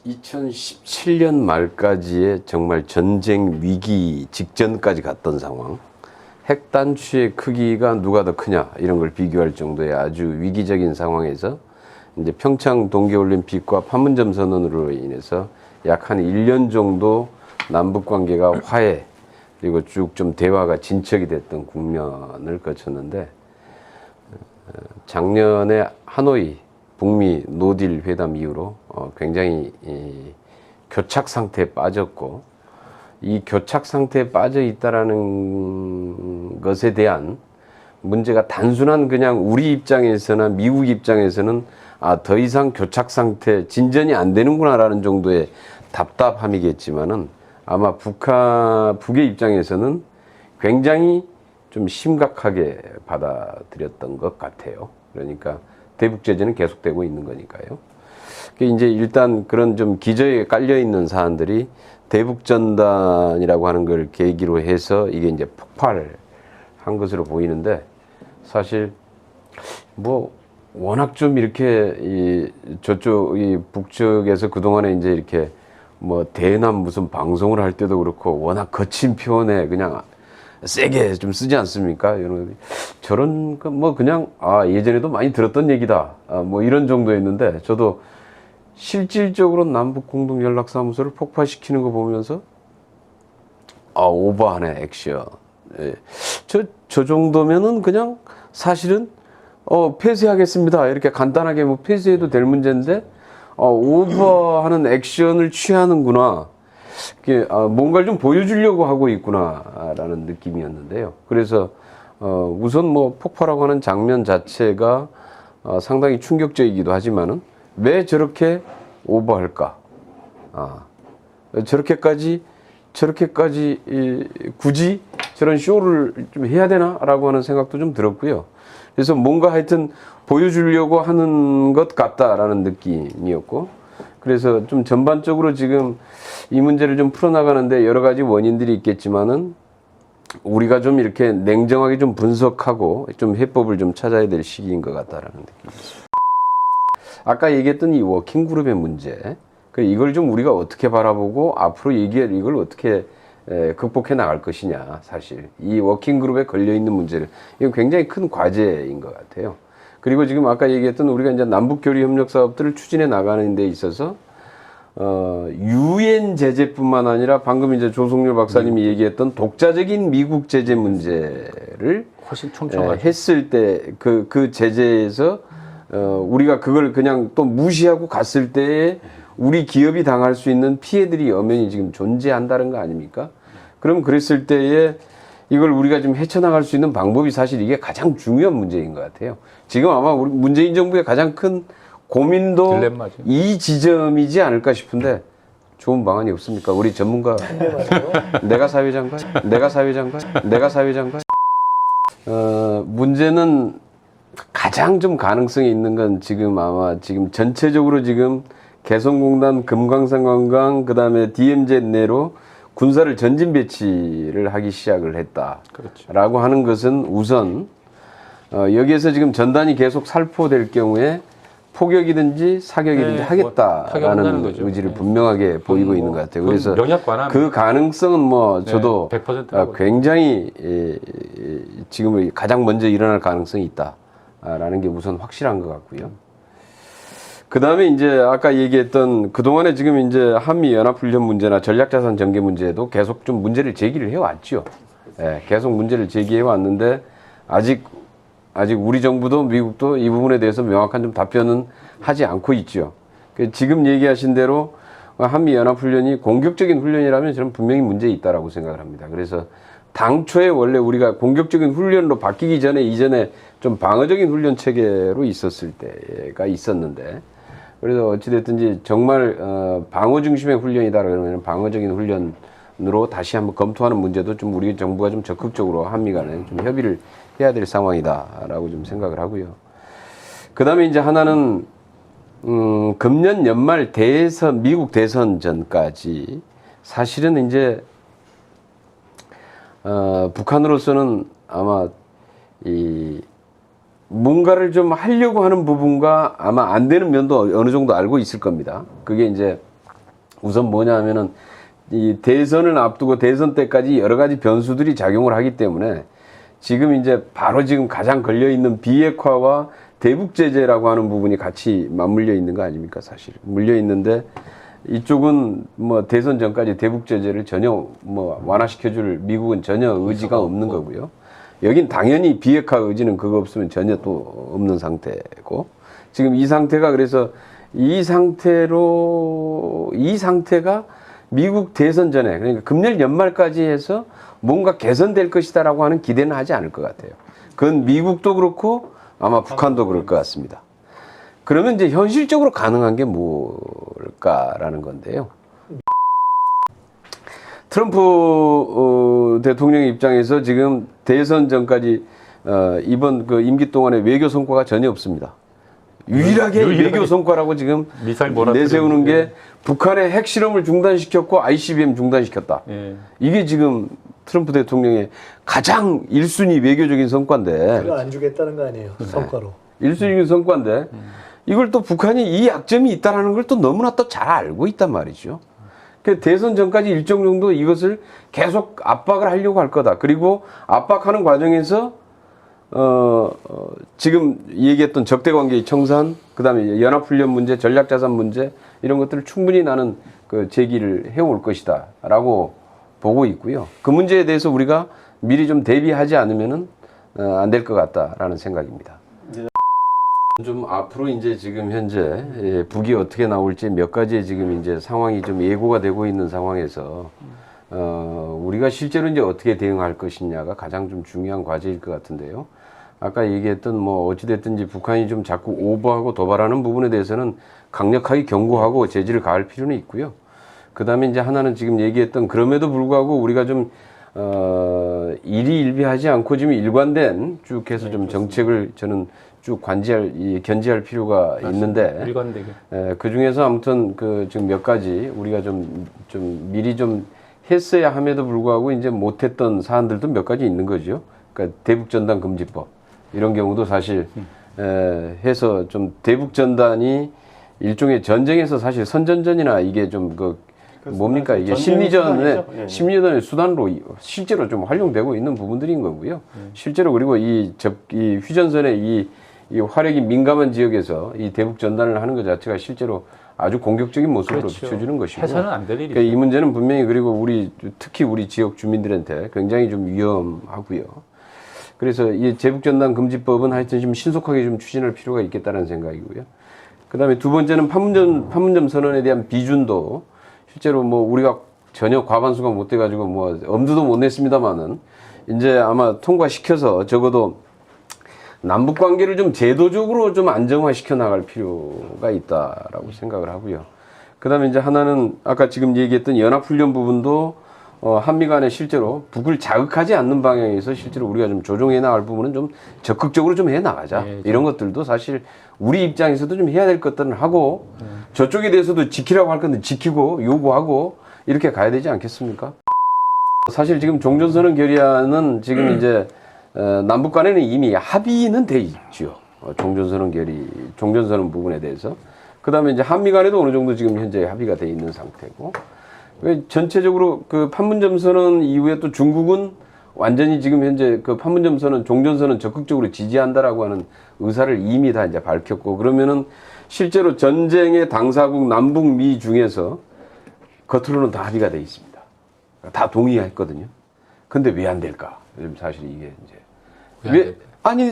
2017년 말까지의 정말 전쟁 위기 직전까지 갔던 상황, 핵 단추의 크기가 누가 더 크냐 이런 걸 비교할 정도의 아주 위기적인 상황에서 이제 평창 동계올림픽과 판문점 선언으로 인해서 약 한 1년 정도 남북 관계가 화해 그리고 쭉 좀 대화가 진척이 됐던 국면을 거쳤는데, 작년에 하노이 북미 노딜 회담 이후로 굉장히 교착 상태에 빠졌고, 이 교착 상태에 빠져 있다라는 것에 대한 문제가 단순한 그냥 우리 입장에서나 미국 입장에서는 더 이상 교착 상태 진전이 안 되는구나라는 정도의 답답함이겠지만은, 아마 북의 입장에서는 굉장히 좀 심각하게 받아들였던 것 같아요. 그러니까 대북 제재는 계속되고 있는 거니까요. 이제 일단 그런 좀 기저에 깔려 있는 사안들이 대북 전단이라고 하는 걸 계기로 해서 이게 이제 폭발한 것으로 보이는데, 사실 뭐 워낙 좀 이렇게 이 북측에서 그동안에 이제 이렇게 뭐 대남 무슨 방송을 할 때도 그렇고 워낙 거친 표현에 그냥 세게 좀 쓰지 않습니까? 저런 뭐 그냥 예전에도 많이 들었던 얘기다 뭐 이런 정도였는데, 저도 실질적으로 남북 공동 연락사무소를 폭파시키는 거 보면서 오버하네 액션. 예. 저 정도면은 그냥 사실은 폐쇄하겠습니다 이렇게 간단하게 뭐 폐쇄해도 될 문제인데 오버하는 액션을 취하는구나. 뭔가를 좀 보여주려고 하고 있구나라는 느낌이었는데요. 그래서 우선 뭐 폭발하고 하는 장면 자체가 상당히 충격적이기도 하지만은 왜 저렇게 오버할까? 저렇게까지 굳이 저런 쇼를 좀 해야 되나라고 하는 생각도 좀 들었고요. 그래서 뭔가 하여튼 보여주려고 하는 것 같다라는 느낌이었고, 그래서 좀 전반적으로 지금 이 문제를 좀 풀어나가는데 여러 가지 원인들이 있겠지만은 우리가 좀 이렇게 냉정하게 좀 분석하고 좀 해법을 좀 찾아야 될 시기인 것 같다라는 느낌입니다. 아까 얘기했던 이 워킹그룹의 문제, 이걸 좀 우리가 어떻게 바라보고 앞으로 이걸 어떻게 극복해 나갈 것이냐. 사실 이 워킹그룹에 걸려있는 문제를, 이건 굉장히 큰 과제인 것 같아요. 그리고 지금 아까 얘기했던 우리가 이제 남북교류 협력 사업들을 추진해 나가는 데 있어서 유엔 제재뿐만 아니라 방금 이제 조성렬 박사님이 얘기했던 독자적인 미국 제재 문제를 훨씬 총총하죠. 했을 때 그 제재에서 우리가 그걸 그냥 또 무시하고 갔을 때에 우리 기업이 당할 수 있는 피해들이 엄연히 지금 존재한다는 거 아닙니까? 그럼 그랬을 때에 이걸 우리가 좀 헤쳐나갈 수 있는 방법이 사실 이게 가장 중요한 문제인 것 같아요. 지금 아마 우리 문재인 정부의 가장 큰 고민도 딜레마죠. 이 지점이지 않을까 싶은데, 좋은 방안이 없습니까? 우리 전문가. 내가 사회자인가? 문제는 가장 좀 가능성이 있는 건 지금 아마 지금 전체적으로 지금 개성공단, 금강산관광, 그 다음에 DMZ 내로 군사를 전진 배치를 하기 시작을 했다라고 그렇죠. 하는 것은 우선 여기에서 지금 전단이 계속 살포될 경우에 포격이든지 사격이든지 하겠다라는 의지를 분명하게 보이고 있는 것 같아요. 그래서 그 가능성은 뭐 저도 100% 굉장히 지금 가장 먼저 일어날 가능성이 있다라는 게 우선 확실한 것 같고요. 그 다음에 이제 아까 얘기했던 그동안에 지금 이제 한미 연합훈련 문제나 전략자산 전개 문제도 계속 좀 문제를 제기를 해왔죠. 계속 문제를 제기해 왔는데 아직 우리 정부도 미국도 이 부분에 대해서 명확한 좀 답변은 하지 않고 있죠. 지금 얘기하신 대로 한미 연합훈련이 공격적인 훈련이라면 저는 분명히 문제 있다라고 생각을 합니다. 그래서 당초에 원래 우리가 공격적인 훈련으로 바뀌기 전에 이전에 좀 방어적인 훈련 체계로 있었을 때가 있었는데, 그래서 어찌됐든지 정말 방어 중심의 훈련이다 그러면 방어적인 훈련으로 다시 한번 검토하는 문제도 좀 우리 정부가 좀 적극적으로 한미 간에 좀 협의를 해야 될 상황이다라고 좀 생각을 하고요. 그 다음에 이제 하나는 금년 연말 미국 대선 전까지 사실은 이제 북한으로서는 아마 뭔가를 좀 하려고 하는 부분과 아마 안 되는 면도 어느 정도 알고 있을 겁니다. 그게 이제 우선 뭐냐 하면은 이 대선을 앞두고 대선 때까지 여러 가지 변수들이 작용을 하기 때문에 지금 이제 바로 지금 가장 걸려 있는 비핵화와 대북 제재라고 하는 부분이 같이 맞물려 있는 거 아닙니까? 사실 물려 있는데 이쪽은 뭐 대선 전까지 대북 제재를 전혀 뭐 완화시켜줄 미국은 전혀 의지가 없는 거고요. 여긴 당연히 비핵화 의지는 그거 없으면 전혀 또 없는 상태고 지금 이 상태가 그래서 이 상태가 미국 대선 전에 그러니까 금년 연말까지 해서 뭔가 개선될 것이다라고 하는 기대는 하지 않을 것 같아요. 그건 미국도 그렇고 아마 북한도 그럴 것 같습니다. 그러면 이제 현실적으로 가능한 게 뭘까라는 건데요. 트럼프 대통령의 입장에서 지금 대선 전까지 이번 그 임기 동안에 외교 성과가 전혀 없습니다. 유일하게 외교 성과라고 지금 내세우는 게 북한의 핵실험을 중단시켰고 ICBM 중단시켰다. 예. 이게 지금 트럼프 대통령의 가장 1순위 외교적인 성과인데 그거 안 주겠다는 거 아니에요, 성과로. 1순위 성과인데 이걸 또 북한이 이 약점이 있다는 걸 또 너무나 또 잘 알고 있단 말이죠. 그 대선 전까지 일정 정도 이것을 계속 압박을 하려고 할 거다. 그리고 압박하는 과정에서 지금 얘기했던 적대관계의 청산, 그다음에 연합훈련 문제, 전략자산 문제 이런 것들을 충분히 나는 그 제기를 해올 것이다라고 보고 있고요. 그 문제에 대해서 우리가 미리 좀 대비하지 않으면은 안 될 것 같다라는 생각입니다. 좀 앞으로 이제 지금 현재 북이 어떻게 나올지 몇 가지의 지금 이제 상황이 좀 예고가 되고 있는 상황에서 우리가 실제로 이제 어떻게 대응할 것이냐가 가장 좀 중요한 과제일 것 같은데요. 아까 얘기했던 뭐 어찌됐든지 북한이 좀 자꾸 오버하고 도발하는 부분에 대해서는 강력하게 경고하고 제지를 가할 필요는 있고요. 그 다음에 이제 하나는 지금 얘기했던 그럼에도 불구하고 우리가 좀 일희일비하지 않고 지금 일관된 쭉 해서 좀 정책을 저는 쭉 견지할 필요가 있는데 일관되게. 그 중에서 아무튼 그 지금 몇 가지 우리가 좀 미리 좀 했어야 함에도 불구하고 이제 못했던 사안들도 몇 가지 있는 거죠. 그러니까 대북전단 금지법 이런 경우도 사실 해서 좀 대북전단이 일종의 전쟁에서 사실 선전전이나 이게 좀 뭡니까 이게 심리전의 수단으로 실제로 좀 활용되고 있는 부분들인 거고요. 실제로 그리고 이 휴전선의 이 화력이 민감한 지역에서 이 대북 전단을 하는 것 자체가 실제로 아주 공격적인 모습으로 그렇죠. 비춰주는 것이고. 해서는 안 될 일이죠. 그러니까 이 문제는 분명히 그리고 특히 우리 지역 주민들한테 굉장히 좀 위험하고요. 그래서 이 대북 전단 금지법은 하여튼 좀 신속하게 좀 추진할 필요가 있겠다는 생각이고요. 그다음에 두 번째는 판문점 선언에 대한 비준도 실제로 뭐 우리가 전혀 과반수가 못 돼가지고 뭐 엄두도 못 냈습니다만은 이제 아마 통과시켜서 적어도 남북 관계를 좀 제도적으로 좀 안정화시켜 나갈 필요가 있다라고 생각을 하고요. 그다음에 이제 하나는 아까 지금 얘기했던 연합훈련 부분도 한미 간에 실제로 북을 자극하지 않는 방향에서 실제로 우리가 좀 조정해 나갈 부분은 좀 적극적으로 좀 해 나가자. 네, 이런 것들도 사실 우리 입장에서도 좀 해야 될 것들은 하고 저쪽에 대해서도 지키라고 할 건데 지키고 요구하고 이렇게 가야 되지 않겠습니까? 사실 지금 종전선언 결의안은 지금 이제 남북 간에는 이미 합의는 돼 있죠. 종전선언 부분에 대해서. 그 다음에 이제 한미 간에도 어느 정도 지금 현재 합의가 돼 있는 상태고. 전체적으로 그 판문점 선언 이후에 또 중국은 완전히 지금 현재 그 판문점 선언, 종전선언 적극적으로 지지한다라고 하는 의사를 이미 다 이제 밝혔고 그러면은 실제로 전쟁의 당사국 남북미 중에서 겉으로는 다 합의가 돼 있습니다. 다 동의했거든요. 근데 왜 안 될까? 사실 이게 이제 아니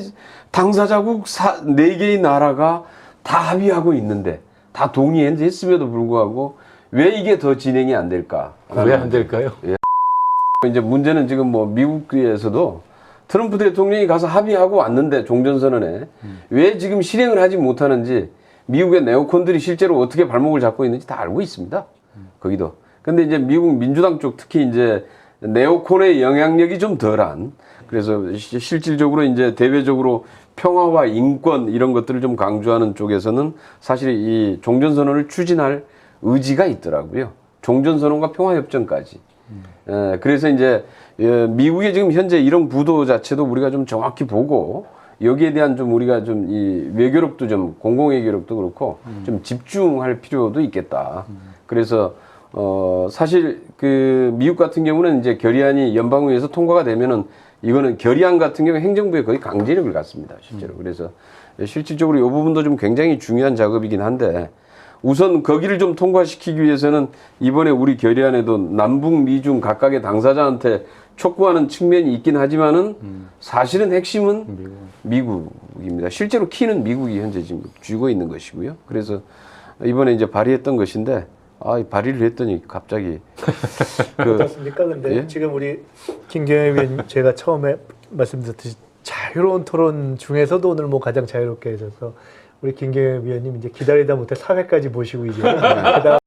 당사자국 4개의 나라가 다 합의하고 있는데 다 동의했음에도 불구하고 왜 이게 더 진행이 안 될까? 왜 안 될까요? 예. 이제 문제는 지금 뭐 미국에서도 트럼프 대통령이 가서 합의하고 왔는데 종전선언에 왜 지금 실행을 하지 못하는지 미국의 네오콘들이 실제로 어떻게 발목을 잡고 있는지 다 알고 있습니다. 거기도. 근데 이제 미국 민주당 쪽 특히 이제 네오콘의 영향력이 좀 덜한 그래서 실질적으로 이제 대외적으로 평화와 인권 이런 것들을 좀 강조하는 쪽에서는 사실 이 종전선언을 추진할 의지가 있더라고요. 종전선언과 평화협정까지. 그래서 이제 미국의 지금 현재 이런 구도 자체도 우리가 좀 정확히 보고 여기에 대한 좀 우리가 좀 이 외교력도 좀 공공 외교력도 그렇고 좀 집중할 필요도 있겠다. 그래서 사실 그 미국 같은 경우는 이제 결의안이 연방의회에서 통과가 되면은 이거는 결의안 같은 경우 행정부에 거의 강제력을 갖습니다. 실제로. 그래서 실질적으로 이 부분도 좀 굉장히 중요한 작업이긴 한데 우선 거기를 좀 통과시키기 위해서는 이번에 우리 결의안에도 남북 미중 각각의 당사자한테 촉구하는 측면이 있긴 하지만은 사실은 핵심은 미국입니다. 실제로 키는 미국이 현재 지금 쥐고 있는 것이고요. 그래서 이번에 이제 발의했던 것인데 발의를 했더니 갑자기 어떻습니까? 근데 예? 지금 우리 김경애 위원 제가 처음에 말씀드렸듯이 자유로운 토론 중에서도 오늘 뭐 가장 자유롭게 해줘서 우리 김경애 위원님 이제 기다리다 못해 사회까지 모시고 이제 게다가